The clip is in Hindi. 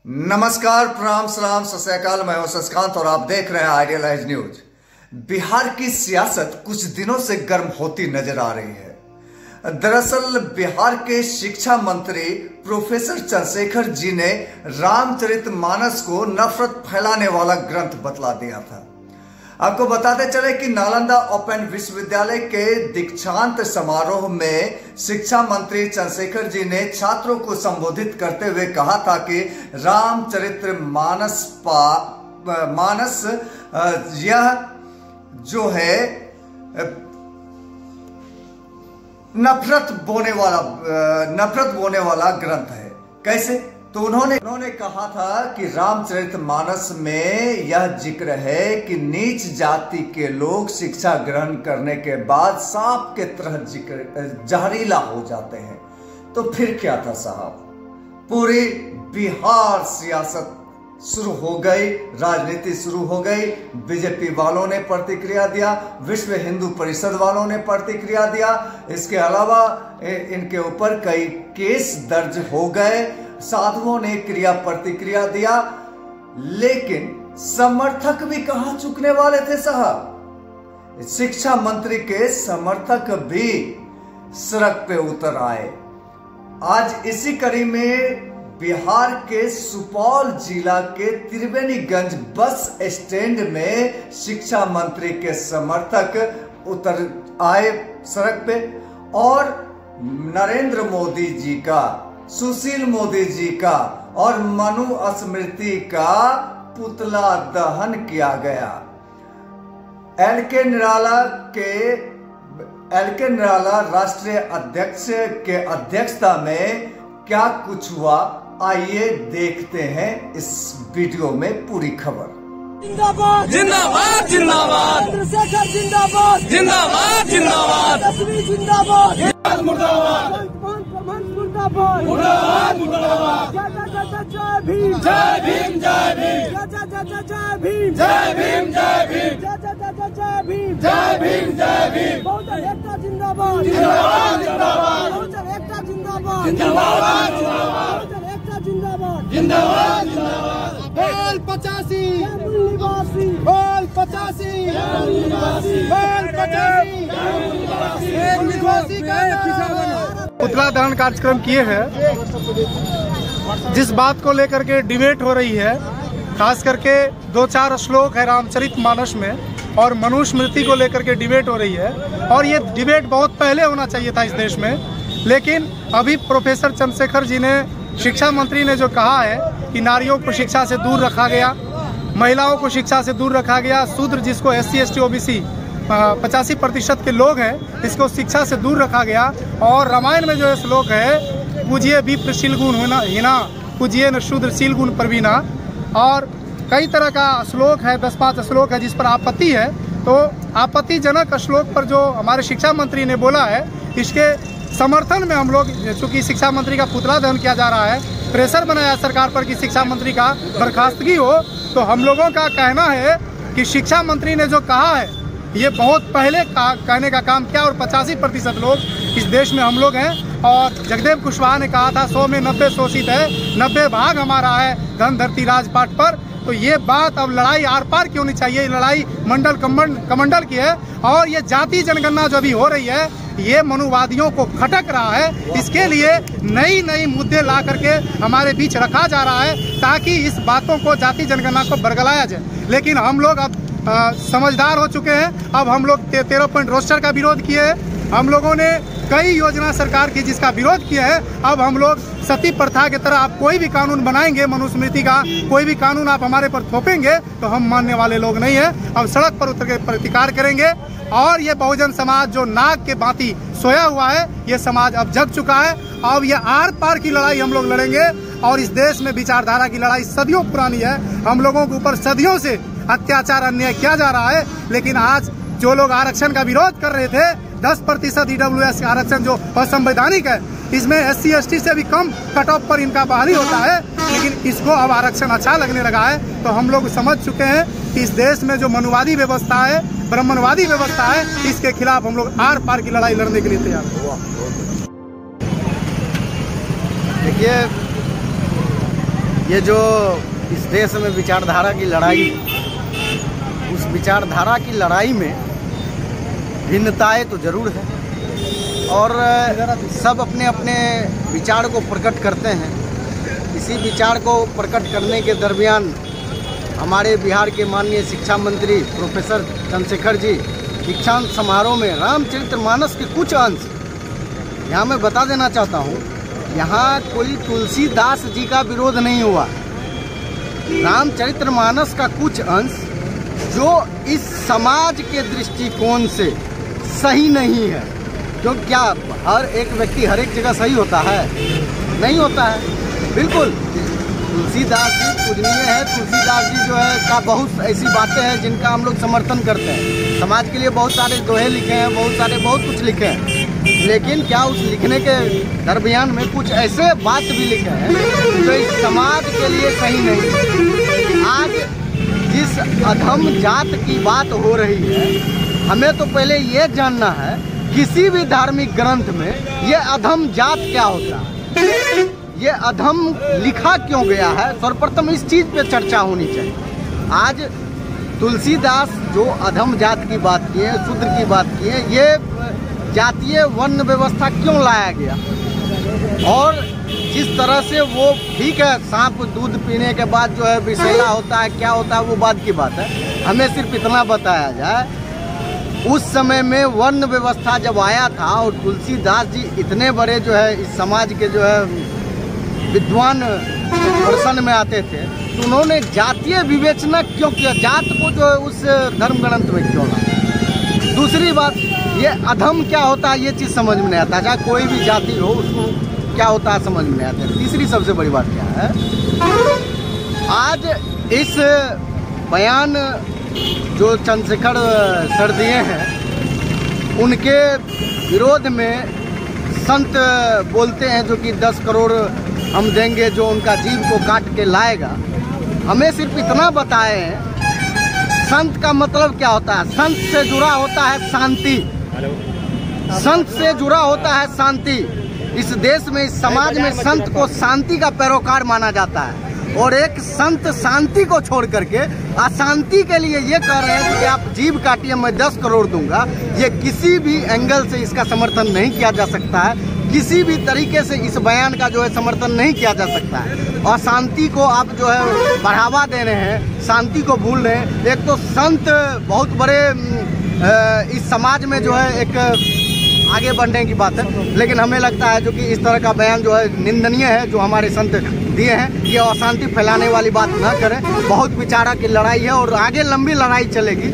नमस्कार, प्रणाम, सलाम, सत श्री अकाल। मैं हूं शशिकांत और आप देख रहे हैं आइडियलाइज न्यूज। बिहार की सियासत कुछ दिनों से गर्म होती नजर आ रही है। दरअसल बिहार के शिक्षा मंत्री प्रोफेसर चंद्रशेखर जी ने रामचरितमानस को नफरत फैलाने वाला ग्रंथ बतला दिया था। आपको बताते चले कि नालंदा ओपन विश्वविद्यालय के दीक्षांत समारोह में शिक्षा मंत्री चंद्रशेखर जी ने छात्रों को संबोधित करते हुए कहा था कि रामचरितमानस यह जो है नफरत बोने वाला ग्रंथ है। कैसे? तो उन्होंने कहा था कि रामचरितमानस में यह जिक्र है कि नीच जाति के लोग शिक्षा ग्रहण करने के बाद सांप के तरह जहरीला हो जाते हैं। तो फिर क्या था साहब, पूरी बिहार सियासत शुरू हो गई, राजनीति शुरू हो गई। बीजेपी वालों ने प्रतिक्रिया दिया, विश्व हिंदू परिषद वालों ने प्रतिक्रिया दिया। इसके अलावा इनके ऊपर कई केस दर्ज हो गए, साधुओं ने क्रिया प्रतिक्रिया दिया, लेकिन समर्थक भी कहां चुकने वाले थे साहब। शिक्षा मंत्री के समर्थक भी सड़क पे उतर आए। आज इसी कड़ी में बिहार के सुपौल जिला के त्रिवेणीगंज बस स्टैंड में शिक्षा मंत्री के समर्थक उतर आए सड़क पे और नरेंद्र मोदी जी का, सुशील मोदी जी का और मनु स्मृति का पुतला दहन किया गया। एलके निराला राष्ट्रीय अध्यक्ष के अध्यक्षता में क्या कुछ हुआ, आइए देखते हैं इस वीडियो में पूरी खबर। जिंदाबाद जिंदाबाद जिंदाबाद, चंद्रशेखर जिंदाबाद जिंदाबाद जिंदाबाद, तस्वीर जिंदाबाद मुर्दाबाद, मुर्दाबाद मुर्दाबाद मुर्दाबाद, जय भीम जय भीम जय भीम, जय भीम जय भीम जय भीम, जय भीम जय भीम जय भीम, बहुजन एकता जिंदाबाद जिंदाबाद जिंदाबाद, बहुजन एकता जिंदाबाद जिंदाबाद जिंदाबाद, बहुजन एकता जिंदाबाद जिंदाबाद जिंदाबाद। बोल 85 बोल 85 बोल 85। पुतला दहन कार्यक्रम किए हैं। जिस बात को लेकर के डिबेट हो रही है, खास करके 2-4 श्लोक है रामचरितमानस में और मनुस्मृति को लेकर के डिबेट हो रही है। और ये डिबेट बहुत पहले होना चाहिए था इस देश में, लेकिन अभी प्रोफेसर चंद्रशेखर जी ने, शिक्षा मंत्री ने जो कहा है कि नारियों को शिक्षा से दूर रखा गया, महिलाओं को शिक्षा से दूर रखा गया, शूद्र जिसको SC ST OBC 85% के लोग हैं, इसको शिक्षा से दूर रखा गया। और रामायण में जो श्लोक है, पूजिए विप्र शील गुण हीना, पूजिए न शूद्र शील गुण प्रवीणा, और कई तरह का श्लोक है, 10-5 श्लोक है जिस पर आपत्ति है। तो आपत्तिजनक श्लोक पर जो हमारे शिक्षा मंत्री ने बोला है, इसके समर्थन में हम लोग, चूँकि शिक्षा मंत्री का पुतला दहन किया जा रहा है, प्रेशर बनाया सरकार पर कि शिक्षा मंत्री का बर्खास्तगी हो, तो हम लोगों का कहना है कि शिक्षा मंत्री ने जो कहा है ये बहुत पहले कहने का काम किया। और 85% लोग इस देश में हम लोग हैं। और जगदेव कुशवाहा ने कहा था 100 में 90 शोषित है, 90 भाग हमारा है धन धरती राजपाट पर। तो ये बात अब लड़ाई आर पार की होनी चाहिए, लड़ाई मंडल कमंडल की है। और ये जाति जनगणना जो भी हो रही है, ये मनुवादियों को खटक रहा है। इसके लिए नई मुद्दे ला करके हमारे बीच रखा जा रहा है ताकि इस बातों को, जाति जनगणना को बरगलाया जाए। लेकिन हम लोग अब समझदार हो चुके हैं। अब हम लोग 13 पॉइंट रोस्टर का विरोध किए हैं। हम लोगों ने कई योजना सरकार की जिसका विरोध किया है। अब हम लोग सती प्रथा की तरह आप कोई भी कानून बनाएंगे, मनुस्मृति का कोई भी कानून आप हमारे पर थोपेंगे तो हम मानने वाले लोग नहीं हैं। अब सड़क पर उतर के प्रतिकार करेंगे। और ये बहुजन समाज जो नाग के भांति सोया हुआ है, ये समाज अब जग चुका है। अब ये आर पार की लड़ाई हम लोग लड़ेंगे। और इस देश में विचारधारा की लड़ाई सदियों पुरानी है। हम लोगों के ऊपर सदियों से अत्याचार अन्याय किया जा रहा है। लेकिन आज जो लोग आरक्षण का विरोध कर रहे थे, 10% EWS आरक्षण जो असंवैधानिक है, इसमें SC ST से भी कम कट ऑफ पर इनका बहाली होता है, लेकिन इसको अब आरक्षण अच्छा लगने लगा है। तो हम लोग समझ चुके हैं कि इस देश में जो मनुवादी व्यवस्था है, ब्राह्मणवादी व्यवस्था है, इसके खिलाफ हम लोग आर पार की लड़ाई लड़ने के लिए तैयार हैं। देखिए ये जो इस देश में विचारधारा की लड़ाई, उस विचारधारा की लड़ाई में भिन्नताएं तो जरूर है और सब अपने अपने विचार को प्रकट करते हैं। इसी विचार को प्रकट करने के दरमियान हमारे बिहार के माननीय शिक्षा मंत्री प्रोफेसर चंद्रशेखर जी दीक्षांत समारोह में रामचरितमानस के कुछ अंश, यहाँ मैं बता देना चाहता हूँ, यहाँ कोई तुलसीदास जी का विरोध नहीं हुआ। रामचरितमानस का कुछ अंश जो इस समाज के दृष्टिकोण से सही नहीं है, जो क्या हर एक व्यक्ति हर एक जगह सही होता है? नहीं होता है। बिल्कुल तुलसीदास जी पूजनीय है। तुलसीदास जी जो है का बहुत ऐसी बातें हैं जिनका हम लोग समर्थन करते हैं। समाज के लिए बहुत सारे दोहे लिखे हैं, बहुत कुछ लिखे हैं, लेकिन क्या उस लिखने के दरमियान में कुछ ऐसे बात भी लिखे हैं जो इस समाज के लिए सही नहीं। आज जिस अधम जात की बात हो रही है, हमें तो पहले ये जानना है किसी भी धार्मिक ग्रंथ में ये अधम जात क्या होता है, ये अधम लिखा क्यों गया है। सर्वप्रथम इस चीज़ पे चर्चा होनी चाहिए। आज तुलसीदास जो अधम जात की बात की है, शूद्र की बात की है, ये जातीय वर्ण व्यवस्था क्यों लाया गया, और जिस तरह से वो ठीक है सांप दूध पीने के बाद जो है विषैला होता है, क्या होता है वो बात की बात है। हमें सिर्फ इतना बताया जाए, उस समय में वर्ण व्यवस्था जब आया था और तुलसीदास जी इतने बड़े जो है इस समाज के जो है विद्वान दर्शन में आते थे, तो उन्होंने जातीय विवेचना क्यों किया, जात को जो है उस धर्म ग्रंथ में क्यों लाया। दूसरी बात, ये अधम क्या होता है ये चीज़ समझ में नहीं आता, चाहे कोई भी जाति हो उसको क्या होता है समझ में नहीं आता। तीसरी सबसे बड़ी बात क्या है, आज इस बयान जो चंद्रशेखर सर दिए हैं उनके विरोध में संत बोलते हैं जो कि 10 करोड़ हम देंगे जो उनका जीव को काट के लाएगा। हमें सिर्फ इतना बताए हैं, संत का मतलब क्या होता है। संत से जुड़ा होता है शांति, संत से जुड़ा होता है शांति। इस देश में, इस समाज में संत को शांति का पैरोकार माना जाता है, और एक संत शांति को छोड़ करके अशांति के लिए ये कह रहे हैं कि आप जीव काटिए मैं 10 करोड़ दूंगा। ये किसी भी एंगल से इसका समर्थन नहीं किया जा सकता है, किसी भी तरीके से इस बयान का जो है समर्थन नहीं किया जा सकता है। और शांति को आप जो है बढ़ावा दे रहे हैं, शांति को भूल रहे हैं। एक तो संत बहुत बड़े इस समाज में जो है एक आगे बढ़ने की बात है, लेकिन हमें लगता है जो कि इस तरह का बयान जो है निंदनीय है जो हमारे संत दिए हैं। ये अशांति फैलाने वाली बात ना करें। बहुत विचारा की लड़ाई है और आगे लंबी लड़ाई चलेगी।